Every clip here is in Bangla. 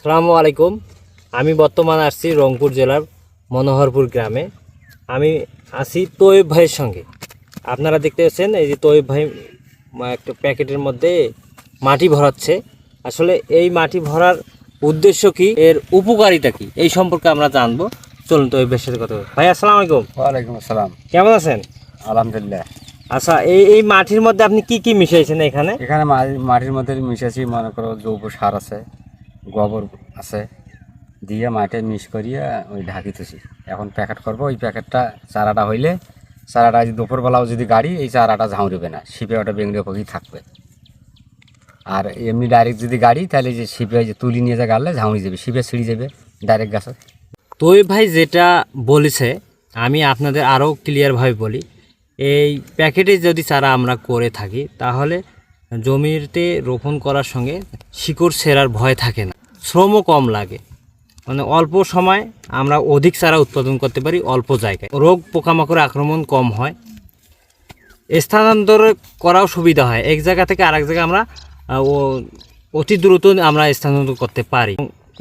আসসালামু আলাইকুম। আমি বর্তমান আসছি রংপুর জেলার মনোহরপুর গ্রামে। আমি আছি তৈয়ব ভাইয়ের সঙ্গে। আপনারা দেখতে পাচ্ছেন এই যে তৈয়ব ভাই একটা প্যাকেটের মধ্যে মাটি ভরাচ্ছে। আসলে এই মাটি ভরার উদ্দেশ্য কি, এর উপকারিতা কি, এই সম্পর্কে আমরা জানবো। চলুন তৈয়ব ভাইয়ের সাথে কথা বলি। ভাই আসসালামু আলাইকুম। ওয়ালাইকুম আসসালাম। কেমন আছেন? আলহামদুলিল্লাহ। আচ্ছা, এই মাটির মধ্যে আপনি কি কি মিশাইছেন এখানে? এখানে মাটির মধ্যে মিশাচ্ছি, মনে করো জৈব সার আছে, গোবর আছে, দিয়ে মাটি মিক্স করিয়ে ওই ঢাকিতেছি। এখন প্যাকেট করবো। ওই প্যাকেটটা চারাটা হইলে, চারাটা দুপুরবেলাও যদি গাড়ি, এই চারাটা ঝাউড়বে না, শিপে ওটা বেঙ্গলে পকেই থাকবে। আর এমনি ডাইরেক্ট যদি গাড়ি, তাহলে যে শিপে যে তুলি নিয়ে যা গাড়লে ঝাউড়ি যাবে, শিপে ছিঁড়ে যাবে ডাইরেক্ট গাছে। তৈয়ব ভাই যেটা বলেছে আমি আপনাদের আরও ক্লিয়ারভাবে বলি। এই প্যাকেটে যদি চারা আমরা করে থাকি তাহলে জমিতে রোপণ করার সঙ্গে শিকড় ছেঁড়ার ভয় থাকে না, শ্রমও কম লাগে, মানে অল্প সময় আমরা অধিক চারা উৎপাদন করতে পারি অল্প জায়গায়, রোগ পোকামাকড় আক্রমণ কম হয়, স্থানান্তর করাও সুবিধা হয়। এক জায়গা থেকে আরেক জায়গায় আমরা অতি দ্রুত আমরা স্থানান্তর করতে পারি।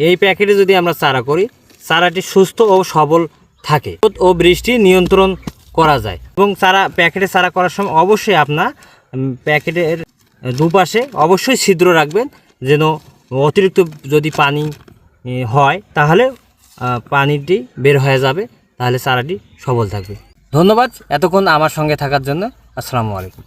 এই প্যাকেটে যদি আমরা চারা করি, চারাটি সুস্থ ও সবল থাকে ও বৃষ্টি নিয়ন্ত্রণ করা যায়। এবং প্যাকেটে চারা করার সময় অবশ্যই আপনার প্যাকেটের দুপাশে অবশ্যই ছিদ্র রাখবেন, যেন অতিরিক্ত যদি পানি হয় তাহলে পানিটি বের হয়ে যাবে, তাহলে চারাটি সবল থাকবে। ধন্যবাদ এতক্ষণ আমার সঙ্গে থাকার জন্য। আসসালামু আলাইকুম।